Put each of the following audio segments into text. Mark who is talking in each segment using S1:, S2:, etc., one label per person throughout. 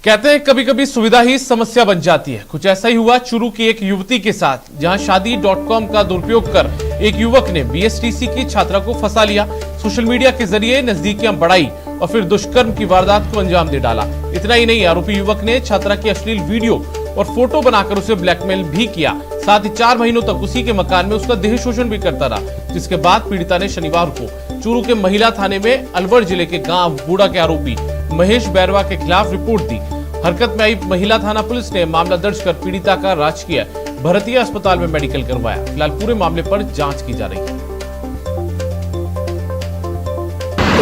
S1: कहते हैं कभी कभी सुविधा ही समस्या बन जाती है। कुछ ऐसा ही हुआ चूरू की एक युवती के साथ, जहां शादी.com का दुरुपयोग कर एक युवक ने बीएसटीसी की छात्रा को फंसा लिया। सोशल मीडिया के जरिए नजदीकियां बढ़ाई और फिर दुष्कर्म की वारदात को अंजाम दे डाला। इतना ही नहीं, आरोपी युवक ने छात्रा की अश्लील वीडियो और फोटो बनाकर उसे ब्लैकमेल भी किया। साथ ही 4 महीनों तक उसी के मकान में उसका देह शोषण भी करता रहा, जिसके बाद पीड़िता ने शनिवार को चूरू के महिला थाने में अलवर जिले के गांव बूढ़ा के आरोपी महेश बैरवा के खिलाफ रिपोर्ट दी। हरकत में आई महिला थाना पुलिस ने मामला दर्ज कर पीड़िता का राजकीय भरतीय अस्पताल में मेडिकल करवाया। फिलहाल पूरे मामले पर जांच की जा रही है।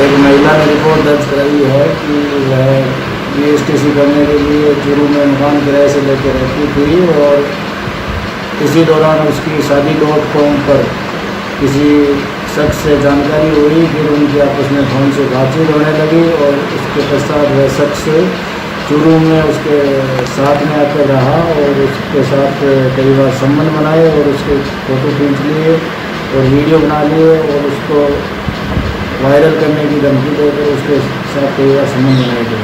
S2: एक महिला ने रिपोर्ट दर्ज कराई है कि वह बीएसटीसी करने के लिए चूरू में मकान किराए से लेकर रहती थी और इसी दौरान उसकी शादी.com पर किसी शख्स से जानकारी हुई। फिर उनकी आपस में फोन से बातचीत होने लगी और उसके पश्चात वह शख्स चूरू में उसके साथ में आकर रहा और उसके साथ कई बार संबंध बनाए और उसके फ़ोटो खींच लिए और वीडियो बना लिए और उसको वायरल करने की धमकी देकर उसके साथ कई बार संबंध बनाए गए।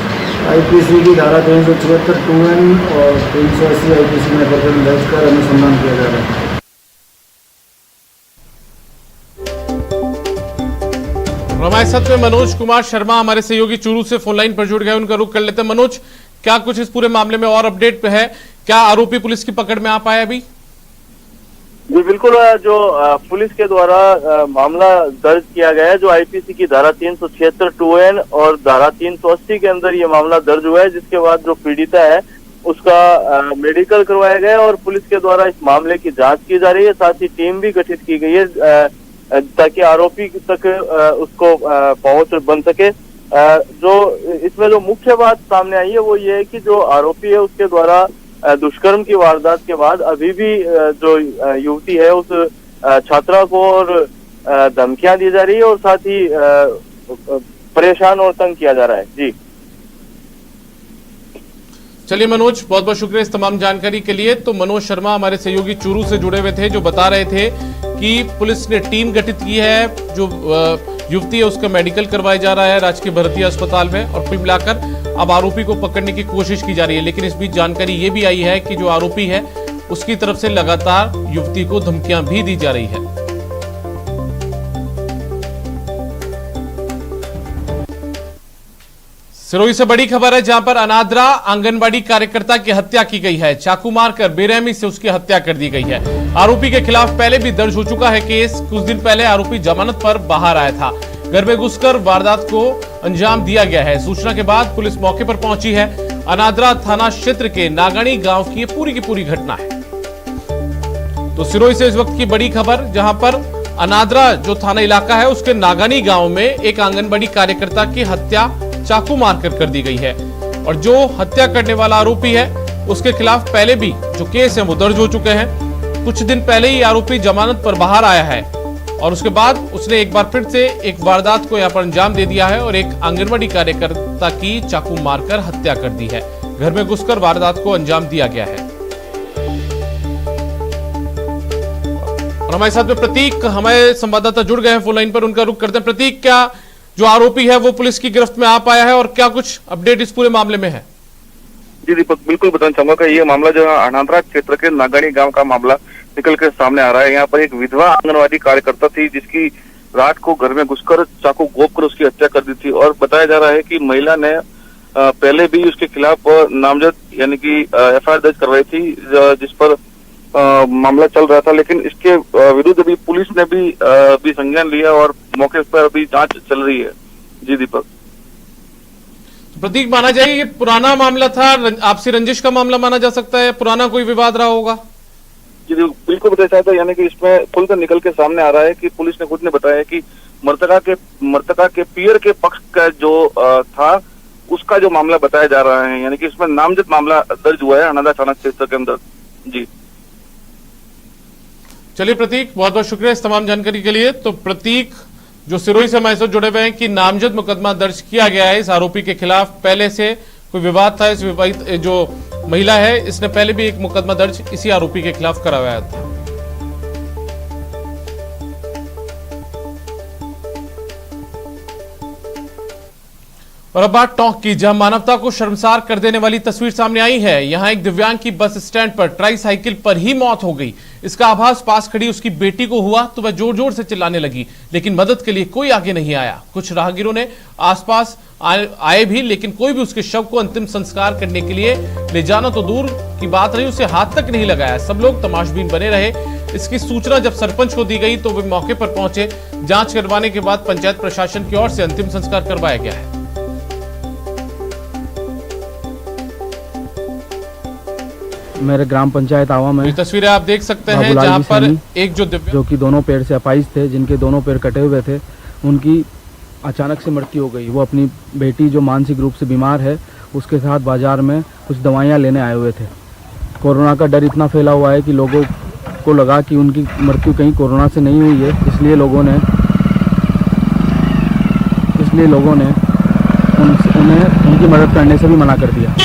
S2: आईपीसी की धारा 376 2N और 380 आईपीसी में प्रकरण दर्ज कर अनुसंधान किया जा रहा है।
S1: हमारे साथ में मनोज कुमार शर्मा हमारे सहयोगी चूरू से फोन लाइन पर जुड़ गए, उनका रुख कर लेते हैं। मनोज, क्या कुछ इस पूरे मामले में और अपडेट है? क्या आरोपी पुलिस की पकड़ में आ पाया अभी?
S3: जी बिल्कुल, जो पुलिस के द्वारा मामला दर्ज किया गया है, जो आईपीसी की धारा 376 2N और धारा 380 के अंदर ये मामला दर्ज हुआ है, जिसके बाद जो पीड़िता है उसका मेडिकल करवाया गया और पुलिस के द्वारा इस मामले की जांच की जा रही है। साथ ही टीम भी गठित की गई है ताकि आरोपी तक उसको पहुंच बन सके। जो इसमें जो मुख्य बात सामने आई है वो ये है कि जो आरोपी है उसके द्वारा दुष्कर्म की वारदात के बाद अभी भी जो युवती है उस छात्रा को और धमकियां दी जा रही है और साथ ही परेशान और तंग किया जा रहा है। जी
S1: चलिए मनोज, बहुत बहुत शुक्रिया इस तमाम जानकारी के लिए। तो मनोज शर्मा हमारे सहयोगी चूरू से जुड़े हुए थे, जो बता रहे थे कि पुलिस ने टीम गठित की है, जो युवती है उसका मेडिकल करवाया जा रहा है राजकीय भरतीय अस्पताल में और कुल मिलाकर अब आरोपी को पकड़ने की कोशिश की जा रही है। लेकिन इस बीच जानकारी ये भी आई है कि जो आरोपी है उसकी तरफ से लगातार युवती को धमकियां भी दी जा रही है। सिरोही से बड़ी खबर है, जहां पर अनादरा आंगनबाड़ी कार्यकर्ता की हत्या की गई है। चाकू मारकर बेरहमी से उसकी हत्या कर दी गई है। आरोपी के खिलाफ पहले भी दर्ज हो चुका है केस। कुछ दिन पहले आरोपी जमानत पर बाहर आया था। घर में घुसकर वारदात को अंजाम दिया गया है। सूचना के बाद पुलिस मौके पर पहुंची है। अनादरा थाना क्षेत्र के नागणी गांव की पूरी घटना है। तो सिरोही से इस वक्त की बड़ी खबर, जहां पर अनादरा जो थाना इलाका है उसके नागणी गांव में एक आंगनबाड़ी कार्यकर्ता की हत्या चाकू मारकर कर दी गई है और जो हत्या करने वाला आरोपी है उसके खिलाफ पहले भी जो केस है वो दर्ज हो चुके हैं। कुछ दिन पहले ही आरोपी जमानत पर बाहर आया है और उसके बाद उसने एक बार फिर से एक वारदात को यहां पर अंजाम दे दिया है और एक आंगनबाड़ी कार्यकर्ता की चाकू मारकर हत्या कर दी है। घर में घुसकर वारदात को अंजाम दिया गया है। और हमारे साथ में प्रतीक, हमारे संवाददाता जुड़ गए हैं फोन लाइन पर, उनका रुख करते हैं। प्रतीक, क्या जो आरोपी है वो पुलिस की गिरफ्त में आ पाया है और क्या कुछ अपडेट इस पूरे मामले में है?
S4: जी दीपक, बिल्कुल बताना चाहूंगा कि ये मामला जो है अनादरा क्षेत्र के नागणी गांव का मामला निकल कर सामने आ रहा है। यहाँ पर एक विधवा आंगनवाड़ी कार्यकर्ता थी जिसकी रात को घर में घुसकर चाकू गोप कर उसकी हत्या कर दी थी और बताया जा रहा है कि महिला ने पहले भी उसके खिलाफ नामजद यानी कि एफआईआर दर्ज करवाई थी, जिस पर मामला चल रहा था। लेकिन इसके विरुद्ध भी पुलिस ने भी संज्ञान लिया और मौके पर अभी जांच चल रही है। जी दीपक,
S1: प्रतीक, माना जाए ये पुराना मामला था, आपसी रंजिश का मामला माना जा सकता है, पुराना कोई विवाद रहा होगा?
S4: जी बिल्कुल बताया जाता है, यानी कि इसमें खुलकर निकल के सामने आ रहा है कि पुलिस ने खुद ने बताया कि मृतका के पियर के पक्ष का जो था उसका जो मामला बताया जा रहा है, यानी कि इसमें नामजद मामला दर्ज हुआ है अनादरा थाना क्षेत्र के अंदर। जी
S1: चलिए प्रतीक, बहुत बहुत शुक्रिया इस तमाम जानकारी के लिए। तो प्रतीक जो सिरोही से हमारे साथ जुड़े हुए हैं कि नामजद मुकदमा दर्ज किया गया है इस आरोपी के खिलाफ। पहले से कोई विवाद था, इस विवाहित जो महिला है इसने पहले भी एक मुकदमा दर्ज इसी आरोपी के खिलाफ करवाया था। और अब बात टोंक की, जहां मानवता को शर्मसार कर देने वाली तस्वीर सामने आई है। यहां एक दिव्यांग की बस स्टैंड पर ट्राईसाइकिल पर ही मौत हो गई। इसका आभास पास खड़ी उसकी बेटी को हुआ तो वह जोर जोर से चिल्लाने लगी, लेकिन मदद के लिए कोई आगे नहीं आया। कुछ राहगीरों ने आसपास आए भी, लेकिन कोई भी उसके शव को अंतिम संस्कार करने के लिए ले जाना तो दूर की बात रही, उसे हाथ तक नहीं लगाया। सब लोग तमाशबीन बने रहे। इसकी सूचना जब सरपंच को दी गई तो वे मौके पर पहुंचे। जांच करवाने के बाद पंचायत प्रशासन की ओर से अंतिम संस्कार करवाया गया है।
S5: मेरे ग्राम पंचायत आवा में
S1: ये तस्वीरें आप देख सकते हैं जहां पर एक जो
S5: कि दोनों पैर से अपाहिज थे, जिनके दोनों पैर कटे हुए थे, उनकी अचानक से मृत्यु हो गई। वो अपनी बेटी जो मानसिक रूप से बीमार है उसके साथ बाजार में कुछ दवाइयाँ लेने आए हुए थे। कोरोना का डर इतना फैला हुआ है कि लोगों को लगा कि उनकी मृत्यु कहीं कोरोना से नहीं हुई है, इसलिए लोगों ने उन्हें उनकी मदद करने से भी मना कर दिया।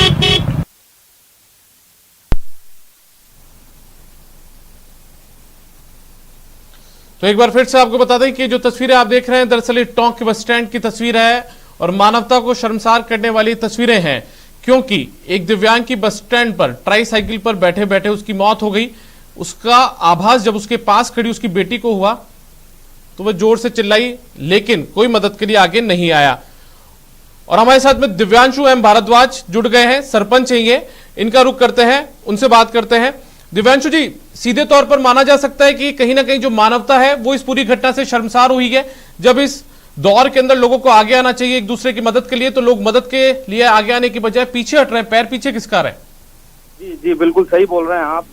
S1: तो एक बार फिर से आपको बता दें कि जो तस्वीरें आप देख रहे हैं दरअसल टोंक के बस स्टैंड की तस्वीर है और मानवता को शर्मसार करने वाली तस्वीरें हैं, क्योंकि एक दिव्यांग की बस स्टैंड पर ट्राईसाइकिल पर बैठे बैठे उसकी मौत हो गई। उसका आभास जब उसके पास खड़ी उसकी बेटी को हुआ तो वह जोर से चिल्लाई, लेकिन कोई मदद के लिए आगे नहीं आया। और हमारे साथ में दिव्यांशु एम भारद्वाज जुड़ गए हैं, सरपंच हैं ये। इनका रुख करते हैं, उनसे बात करते हैं। दिव्यांशु जी, सीधे तौर पर माना जा सकता है कि कहीं ना कहीं जो मानवता है वो इस पूरी घटना से शर्मसार हुई है। जब इस दौर के अंदर लोगों को आगे आना चाहिए एक दूसरे की मदद के लिए, तो लोग मदद के लिए आगे आने की बजाय पीछे हट रहे हैं। पैर पीछे किसका रहे?
S6: जी बिल्कुल सही बोल रहे हैं आप।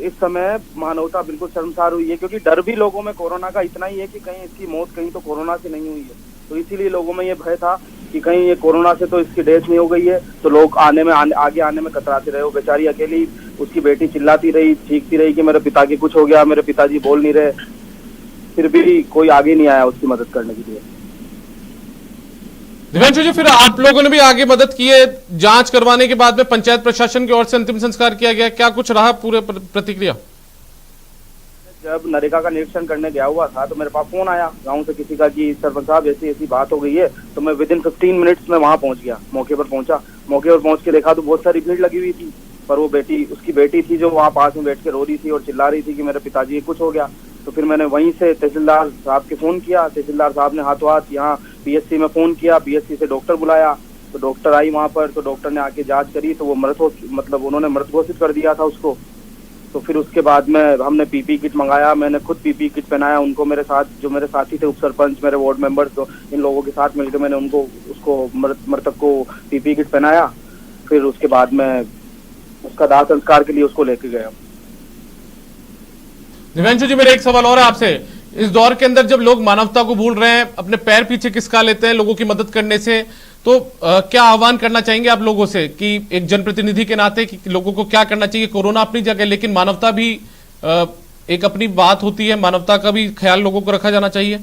S6: इस समय मानवता बिल्कुल शर्मसार हुई है, क्योंकि डर भी लोगों में कोरोना का इतना ही है कि कहीं इसकी मौत कहीं तो कोरोना से नहीं हुई है। तो इसीलिए लोगों में ये भय था कि कहीं ये कोरोना से तो इसकी डेथ नहीं हो गई है, तो लोग आगे आने में कतराते रहे। वो बेचारी अकेली, उसकी बेटी चिल्लाती रही, चीखती रही कि मेरे पिता की कुछ हो गया, मेरे पिताजी बोल नहीं रहे, फिर भी कोई आगे नहीं आया उसकी मदद करने के लिए।
S1: दिव्यांशु जी, फिर आप लोगों ने भी आगे मदद की है। जांच करवाने के बाद में पंचायत प्रशासन की ओर से अंतिम संस्कार किया गया, क्या कुछ रहा पूरे प्रतिक्रिया?
S6: जब नरेगा का निरीक्षण करने गया हुआ था तो मेरे पास फोन आया गांव से किसी का कि सरपंच साहब ऐसी ऐसी बात हो गई है। तो मैं विदिन 15 मिनट्स में वहां पहुंच गया, मौके पर पहुंच के देखा तो बहुत सारी भीड़ लगी हुई थी। पर वो उसकी बेटी थी जो वहाँ पास में बैठ के रो रही थी और चिल्ला रही थी कि मेरे पिताजी कुछ हो गया। तो फिर मैंने वहीं से तहसीलदार साहब के फोन किया। तहसीलदार साहब ने हाथों हाथ यहाँ पीएचसी में फोन किया, पीएचसी से डॉक्टर बुलाया। तो डॉक्टर आई वहाँ पर, तो डॉक्टर ने आके जांच करी तो वो उन्होंने मृत घोषित कर दिया था उसको। तो फिर उसके बाद में हमने पीपी किट मंगाया, मैंने खुद पीपी किट पहनाया उनको। मेरे साथ जो मेरे साथी थे, उप सरपंच, मेरे वार्ड मेंबर, तो इन लोगों के साथ मिलकर मैंने उसको मृतक को पीपी किट पहनाया। फिर उसके बाद में उसका दाह संस्कार के लिए उसको लेके गया।
S1: दिव्यांशु जी, मेरा एक सवाल और है आपसे। इस दौर के अंदर जब लोग मानवता को भूल रहे हैं, अपने पैर पीछे किसका लेते हैं लोगों की मदद करने से, तो क्या आह्वान करना चाहेंगे आप लोगों से कि एक जनप्रतिनिधि के नाते कि लोगों को क्या करना चाहिए? कोरोना अपनी जगह, लेकिन मानवता भी एक अपनी बात होती है, मानवता का भी ख्याल लोगों को रखा जाना चाहिए।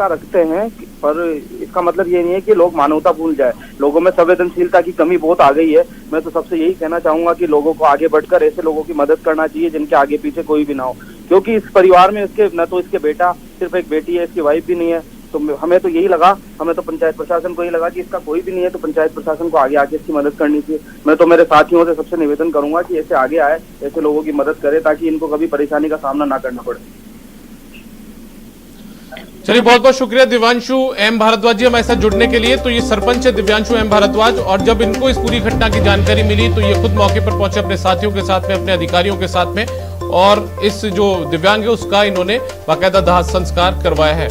S6: रखते हैं, पर इसका मतलब ये नहीं है कि लोग मानवता भूल जाए। लोगों में संवेदनशीलता की कमी बहुत आ गई है। मैं तो सबसे यही कहना चाहूंगा कि लोगों को आगे बढ़कर ऐसे लोगों की मदद करना चाहिए जिनके आगे पीछे कोई भी ना हो, क्योंकि इस परिवार में न तो इसके बेटा, सिर्फ एक बेटी है, इसकी वाइफ भी नहीं है। तो हमें तो पंचायत प्रशासन को यही लगा कि इसका कोई भी नहीं है, तो पंचायत प्रशासन को आगे आके इसकी मदद करनी चाहिए। मैं तो मेरे साथियों से सबसे निवेदन करूंगा कि ऐसे आगे आए, ऐसे लोगों की मदद करे ताकि इनको कभी परेशानी का सामना ना करना पड़े।
S1: चलिए, बहुत बहुत शुक्रिया दिव्यांशु एम भारद्वाज जी हमारे साथ जुड़ने के लिए। तो ये सरपंच है दिव्यांशु एम भारद्वाज, और जब इनको इस पूरी घटना की जानकारी मिली तो ये खुद मौके पर पहुंचे अपने साथियों के साथ में, अपने अधिकारियों के साथ में, और इस जो दिव्यांग है उसका इन्होंने बाकायदा दाह संस्कार करवाया है।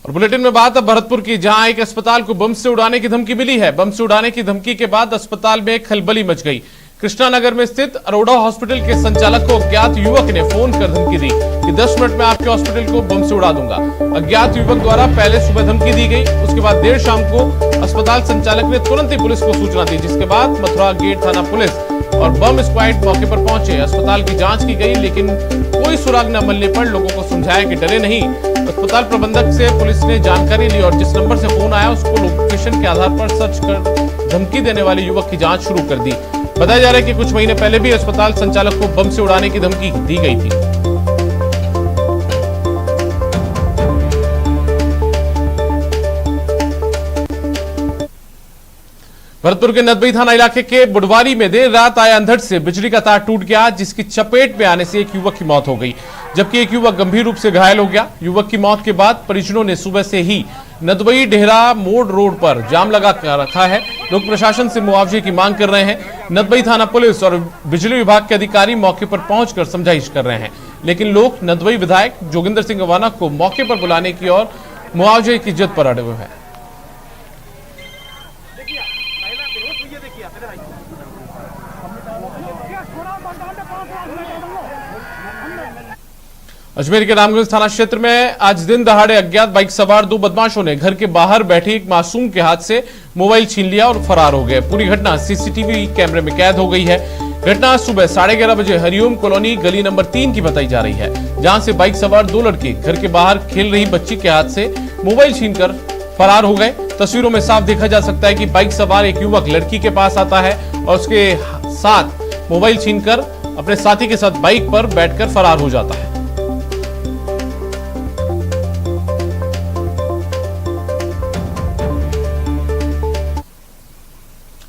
S1: और बुलेटिन में बात अब भरतपुर की, जहां एक अस्पताल को बम से उड़ाने की धमकी मिली है। बम से उड़ाने की धमकी के बाद अस्पताल में खलबली मच गई। कृष्णानगर में स्थित अरोड़ा हॉस्पिटल के संचालक को अज्ञात युवक ने फोन कर धमकी दी कि 10 मिनट में आपके हॉस्पिटल को बम से उड़ा दूंगा। अज्ञात युवक द्वारा पहले सुबह धमकी दी गई, उसके बाद देर शाम को अस्पताल संचालक ने तुरंत ही पुलिस को सूचना दी, जिसके बाद मथुरा गेट थाना पुलिस और बम स्क्वाड मौके पर पहुंचे। अस्पताल की जांच की गई, लेकिन कोई सुराग न मिलने पर लोगों को समझाया कि डरे नहीं। अस्पताल प्रबंधक से पुलिस ने जानकारी ली और जिस नंबर से फोन आया उसको लोकेशन के आधार पर सर्च कर धमकी देने वाले युवक की जांच शुरू कर दी। बताया जा रहा है कि कुछ महीने पहले भी अस्पताल संचालक को बम से उड़ाने की धमकी दी गई थी। भरतपुर के नदबई थाना इलाके के बुडवारी में देर रात आए अंधड़ से बिजली का तार टूट गया, जिसकी चपेट में आने से एक युवक की मौत हो गई, जबकि एक युवक गंभीर रूप से घायल हो गया। युवक की मौत के बाद परिजनों ने सुबह से ही नदबई डेहरा मोड़ रोड पर जाम लगा कर रखा है। लोग प्रशासन से मुआवजे की मांग कर रहे हैं। नदबई थाना पुलिस और बिजली विभाग के अधिकारी मौके पर पहुंचकर समझाइश कर रहे हैं, लेकिन लोग नदबई विधायक जोगिंदर सिंह अवाना को मौके पर बुलाने की और मुआवजे की जिद पर अड़े हुए हैं। अजमेर के रामगंज थाना क्षेत्र में आज दिन दहाड़े अज्ञात बाइक सवार दो बदमाशों ने घर के बाहर बैठे एक मासूम के हाथ से मोबाइल छीन लिया और फरार हो गए। पूरी घटना सीसीटीवी कैमरे में कैद हो गई है। घटना सुबह 11:30 बजे हरिओम कॉलोनी गली नंबर 3 की बताई जा रही है, जहां से बाइक सवार दो लड़के घर के बाहर खेल रही बच्ची के हाथ से मोबाइल छीनकर फरार हो गए। तस्वीरों में साफ देखा जा सकता है कि बाइक सवार एक युवक लड़की के पास आता है और उसके साथ मोबाइल छीनकर अपने साथी के साथ बाइक पर बैठकर फरार हो जाता है।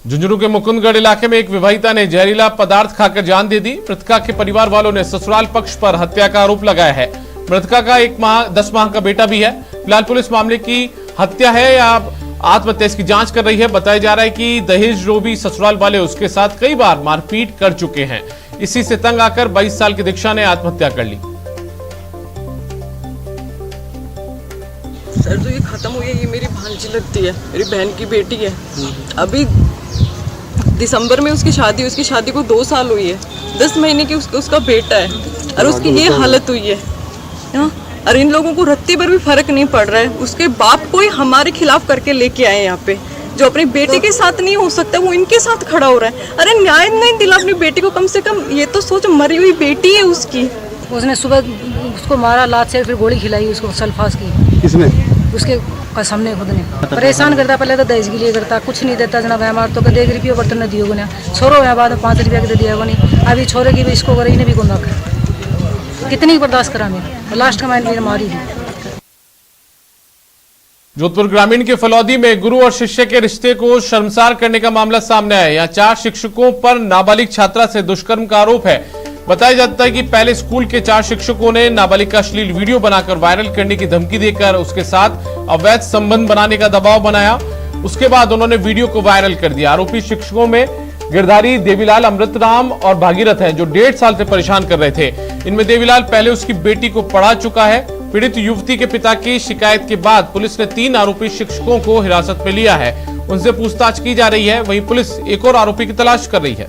S1: झुंझुनू के मुकुंदगढ़ इलाके में एक विवाहिता ने जहरीला पदार्थ खाकर जान दे दी। मृतका के परिवार वालों ने ससुराल पक्ष पर हत्या का आरोप लगाया है। मृतका का 10 माह का बेटा भी है। फिलहाल पुलिस मामले की हत्या है या आत्महत्या इसकी जांच कर रही है। बताया जा रहा है कि दहेज रोबी ससुराल वाले उसके साथ कई बार मारपीट कर चुके हैं। इसी से तंग आकर 22 साल की दीक्षा ने आत्महत्या कर ली।
S7: सर, जो ये खत्म हुई है, ये मेरी भांजी लगती है, मेरी बहन की बेटी है। अभी दिसंबर में उसकी शादी को 2 साल हुई है। 10 महीने की उसका बेटा है और उसकी ये हालत हुई है। हाँ? और इन लोगों को रत्ती पर भी फर्क नहीं पड़ रहा है। उसके बाप को ही हमारे खिलाफ करके लेके आए यहाँ पे। जो अपनी बेटी के साथ नहीं हो सकता वो इनके साथ खड़ा हो रहा है। अरे न्याय नहीं दिला अपनी बेटी को, कम से कम ये तो सोच, मरी हुई बेटी है उसकी।
S8: उसने सुबह उसको मारा लात से, फिर गोली खिलाई उसको सल्फास की। किसने? उसके कसम ने खुद ने। परेशान करता, पहले तो दहेज के लिए करता, कुछ नहीं देता जना हमार तो कदे 1 रुपये बर्तन न दियो गुना छोरो है, बाद में 5 रुपया के दिया नहीं। अभी छोरे की भी इसको कर भी गुंदा कर, कितनी बर्दाश्त करा मैं, लास्ट का मैंने मारी है।
S1: जोधपुर ग्रामीण के फलौदी में गुरु और शिष्य के रिश्ते को शर्मसार करने का मामला सामने आया। यहाँ 4 शिक्षकों पर नाबालिग छात्रा से दुष्कर्म का आरोप है। बताया जाता है कि पहले स्कूल के 4 शिक्षकों ने नाबालिग का अश्लील वीडियो बनाकर वायरल करने की धमकी देकर उसके साथ अवैध संबंध बनाने का दबाव बनाया। उसके बाद उन्होंने वीडियो को वायरल कर दिया। आरोपी शिक्षकों में गिरधारी, देवीलाल, अमृतराम और भागीरथ हैं, जो 1.5 साल से परेशान कर रहे थे। इनमें देवीलाल पहले उसकी बेटी को पढ़ा चुका है। पीड़ित युवती के पिता की शिकायत के बाद पुलिस ने 3 आरोपी शिक्षकों को हिरासत में लिया है। उनसे पूछताछ की जा रही है। वहीं पुलिस एक और आरोपी की तलाश कर रही है।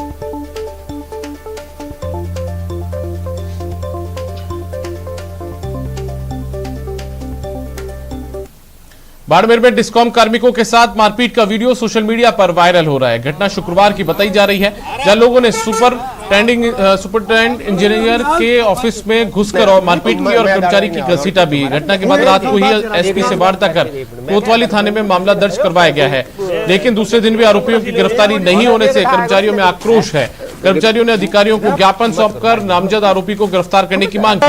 S1: बाड़मेर में डिस्कॉम कार्मिकों के साथ मारपीट का वीडियो सोशल मीडिया पर वायरल हो रहा है। घटना शुक्रवार की बताई जा रही है, जहां लोगों ने सुपरिटेंडेंट इंजीनियर के ऑफिस में घुसकर और मारपीट की और कर्मचारी की घसीटा भी। घटना के बाद रात को ही एसपी से वार्ता कर कोतवाली थाने में मामला दर्ज करवाया गया है, लेकिन दूसरे दिन भी आरोपियों की गिरफ्तारी नहीं होने से कर्मचारियों में आक्रोश है। कर्मचारियों ने अधिकारियों को ज्ञापन सौंपकर नामजद आरोपी को गिरफ्तार करने की मांग की।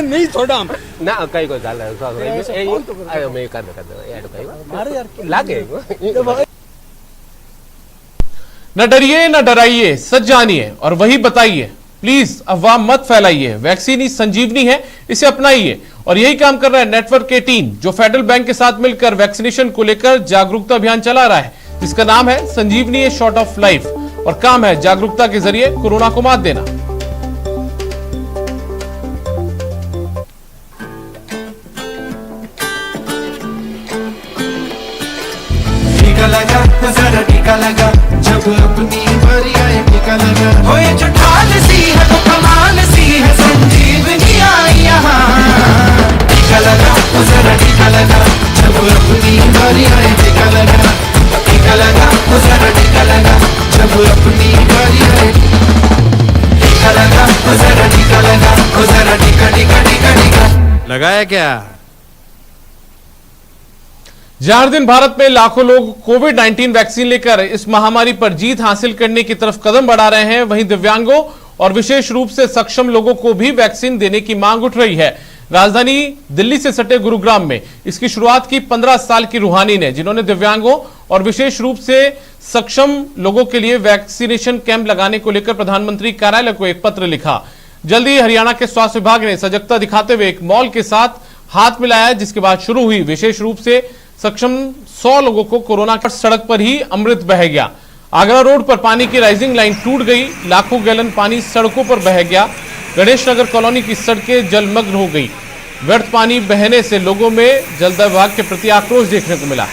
S9: नहीं छोड़ा
S10: ना कई को
S1: न डरिए न डराइए, सच जानिए और वही बताइए। प्लीज अफवाह मत फैलाइए। वैक्सीन ही संजीवनी है, इसे अपनाइए। और यही काम कर रहा है नेटवर्क के टीम, जो फेडरल बैंक के साथ मिलकर वैक्सीनेशन को लेकर जागरूकता अभियान चला रहा है, जिसका नाम है संजीवनी ए शॉट ऑफ लाइफ। और काम है जागरूकता के जरिए कोरोना को मात देना।
S9: टीका लगा, जरा टीका लगा, जब अपनी बारी आए टीका लगा। हो ये जो ढाल सी है तो कमाल सी है, संजीवनी आई यहाँ। टीका लगा, जरा टीका लगा, जब अपनी बारी आए टीका लगा। टीका लगा, जरा टीका लगा, जब अपनी बारी आए। टीका लगा, जरा टीका लगा, जरा टीका टीका टीका टीका लगाया क्या?
S1: जहां हर दिन भारत में लाखों लोग कोविड-19 वैक्सीन लेकर इस महामारी पर जीत हासिल करने की तरफ कदम बढ़ा रहे हैं, वहीं दिव्यांगों और विशेष रूप से सक्षम लोगों को भी वैक्सीन देने की मांग उठ रही है। राजधानी दिल्ली से सटे गुरुग्राम में इसकी शुरुआत की 15 साल की रूहानी ने, जिन्होंने दिव्यांगों और विशेष रूप से सक्षम लोगों के लिए वैक्सीनेशन कैंप लगाने को लेकर प्रधानमंत्री कार्यालय को एक पत्र लिखा। जल्दी ही हरियाणा के स्वास्थ्य विभाग ने सजगता दिखाते हुए एक मॉल के साथ हाथ मिलाया, जिसके बाद शुरू हुई विशेष रूप से सक्षम 100 लोगों को कोरोना का सड़क पर ही अमृत बह गया। आगरा रोड पर पानी की राइजिंग लाइन टूट गई, लाखों गैलन पानी सड़कों पर बह गया। गणेश नगर कॉलोनी की सड़कें जलमग्न हो गई। व्यर्थ पानी बहने से लोगों में जल विभाग के प्रति आक्रोश देखने को मिला।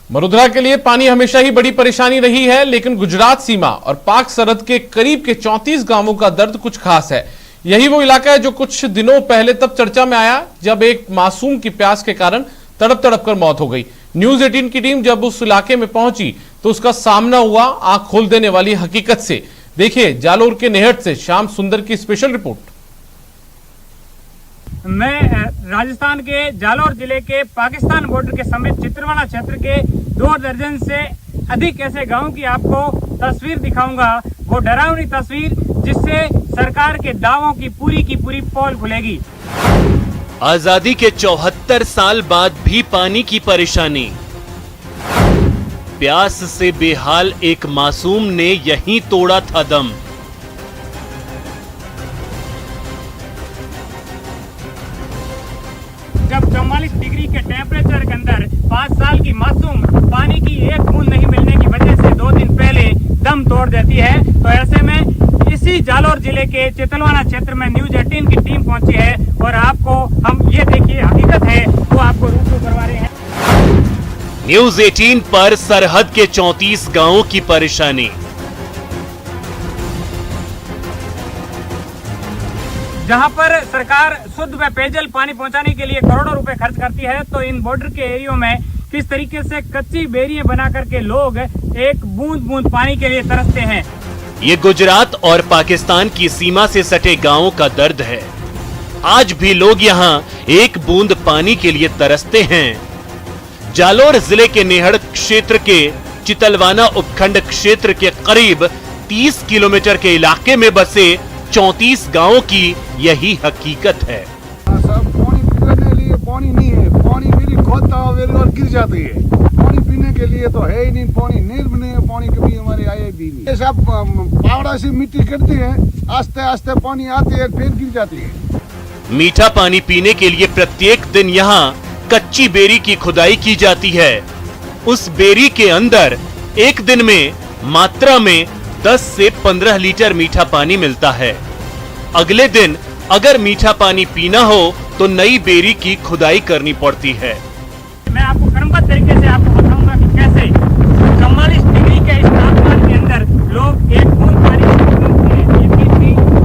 S1: वडोदरा के लिए पानी हमेशा ही बड़ी परेशानी रही है, लेकिन गुजरात सीमा और पाक सरहद के करीब के 34 गांवों का दर्द कुछ खास है। यही वो इलाका है जो कुछ दिनों पहले तब चर्चा में आया जब एक मासूम की प्यास के कारण तड़प तड़प कर मौत हो गई। न्यूज 18 की टीम जब उस इलाके में पहुंची तो उसका सामना हुआ आंख खोल देने वाली हकीकत से। देखिए जालोर के नेहट से श्याम सुंदर की स्पेशल रिपोर्ट।
S10: मैं राजस्थान के जालोर जिले के पाकिस्तान बॉर्डर के समेत चित्रवाड़ा क्षेत्र के 2 दर्जन से अधिक ऐसे गांवों की आपको तस्वीर दिखाऊंगा। वो डरावनी तस्वीर जिससे सरकार के दावों की पूरी पोल खुलेगी।
S11: आजादी के 74 साल बाद भी पानी की परेशानी। प्यास से बेहाल एक मासूम ने यहीं तोड़ा था दम।
S10: जब 44 डिग्री के टेम्परेचर के अंदर 5 साल की मासूम पानी की एक बूंद नहीं मिलने की वजह से 2 दिन पहले दम तोड़ देती है, तो ऐसे में इसी जालोर जिले के चितलवाना क्षेत्र में न्यूज 18 की टीम पहुंची है और आपको हम ये देखिए हकीकत है वो आपको रूबरू करवा रहे हैं।
S11: न्यूज 18 पर सरहद के 34 गांवों की परेशानी।
S10: जहां पर सरकार शुद्ध व पेयजल पानी पहुंचाने के लिए करोड़ों रुपए खर्च करती है, तो इन बॉर्डर के एरियो में किस तरीके से कच्ची बेरियां बना करके लोग एक बूंद बूंद पानी के लिए तरसते हैं।
S11: ये गुजरात और पाकिस्तान की सीमा से सटे गांवों का दर्द है। आज भी लोग यहाँ एक बूंद पानी के लिए तरसते हैं। जालोर जिले के नेहड़ क्षेत्र के चितलवाना उपखंड क्षेत्र के करीब 30 किलोमीटर के इलाके में बसे 34 गांवों की यही हकीकत है।
S12: सब पानी पीने के लिए पानी नहीं है, पानी मेरी खोदता और गिर जाती है। पानी पीने के लिए तो है ही नहीं, पानी नीर बने पानी कभी हमारे आए भी नहीं। ये सब पावड़ा से मिट्टी करती है, आस्ते आस्ते पानी आती है फिर गिर जाती है।
S11: मीठा पानी पीने के लिए प्रत्येक दिन यहाँ कच्ची बेरी की खुदाई की जाती है। उस बेरी के अंदर एक दिन में मात्रा में 10 से 15 लीटर मीठा पानी मिलता है। अगले दिन अगर मीठा पानी पीना हो तो नई बेरी की खुदाई करनी पड़ती है।
S10: मैं आपको क्रमबद्ध तरीके से आपको बताऊंगा कि कैसे 44 डिग्री के इस तापमान के अंदर लोग एक बूंद पानी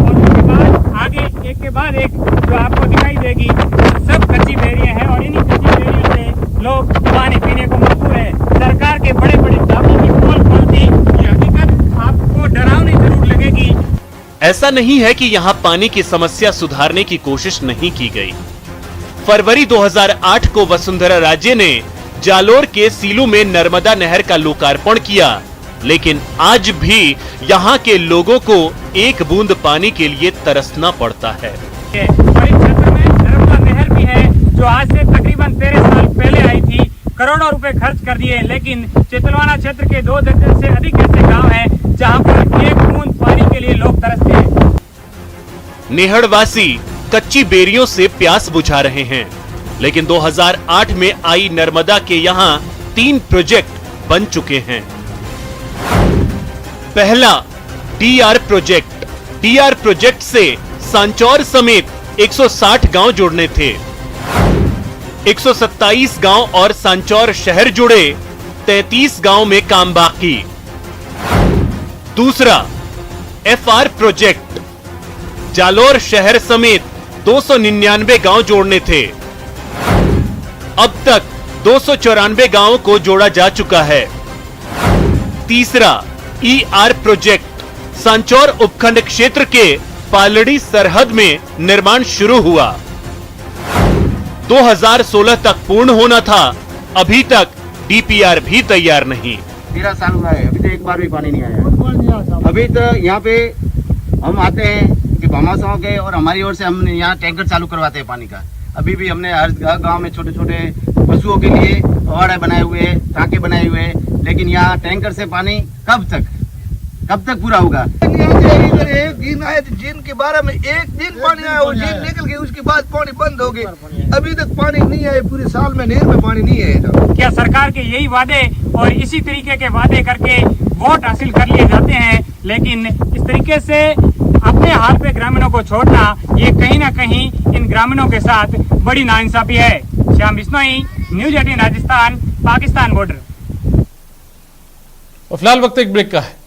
S10: और उसके बाद आगे एक के बाद एक जो आपको दिखाई देगी सब कच्ची बेरियां हैं और इन्हीं कच्ची बेरियों से लोग पानी पीने को मजबूर है। सरकार के बड़े बड़े दावों की पोल खोलती ये हकीकत आपको डरावनी जरूर लगेगी।
S11: ऐसा नहीं है कि यहाँ पानी की समस्या सुधारने की कोशिश नहीं की गई। फरवरी 2008 को वसुंधरा राजे ने जालोर के सीलू में नर्मदा नहर का लोकार्पण किया, लेकिन आज भी यहाँ के लोगों को एक बूंद पानी के लिए तरसना पड़ता है।
S10: क्षेत्र में नर्मदा नहर भी है जो आज से तकरीबन 13 साल पहले आई थी। करोड़ों रुपए खर्च कर दिए, लेकिन चितलवाना क्षेत्र के 2 दर्जन से अधिक ऐसे गांव हैं जहां पर एक बूंद पानी के लिए लोग तरसते हैं।
S11: नेहड़वासी कच्ची बेरियों से प्यास बुझा रहे हैं, लेकिन 2008 में आई नर्मदा के यहाँ 3 प्रोजेक्ट बन चुके हैं। पहला टीआर प्रोजेक्ट। टीआर प्रोजेक्ट से सांचौर समेत 160 गांव जुड़ने थे। 127 गांव और सांचौर शहर जुड़े, 33 गांव में काम बाकी। दूसरा एफआर प्रोजेक्ट। जालोर शहर समेत 299 गांव जोड़ने थे। अब तक 294 गांवों को जोड़ा जा चुका है। तीसरा ईआर प्रोजेक्ट। सांचौर उपखंड क्षेत्र के पालड़ी सरहद में निर्माण शुरू हुआ। 2016 तक पूर्ण होना था, अभी तक डीपीआर भी तैयार नहीं।
S13: 13 साल हुआ है, अभी तो एक बार भी पानी नहीं आया। अभी तो यहाँ पे हम आते हैं कि भामाशाह के और हमारी ओर से हम यहाँ टैंकर चालू करवाते हैं पानी का। अभी भी हमने हर गांव में छोटे छोटे पशुओं के लिए वाड़े बनाए हुए, टाँके बनाए हुए, लेकिन यहाँ टैंकर से पानी कब तक पूरा होगा?
S12: इधर एक दिन आए थे, दिन के 12 में एक दिन पानी आया और दिन निकल गई, उसके बाद पानी बंद हो गई। अभी तक पानी नहीं आया, पूरे साल में नहर में पानी नहीं आया।
S10: क्या सरकार के यही वादे और इसी तरीके के वादे करके वोट हासिल कर लिए जाते हैं, लेकिन इस तरीके से अपने हाथ पे ग्रामीणों को छोड़ना, ये कहीं ना कहीं इन ग्रामीणों के साथ बड़ी नाइंसाफी है। Shyam Bishnoi, news 18 Rajasthan, Pakistan border.
S1: फिलहाल वक्त एक ब्रेक का है।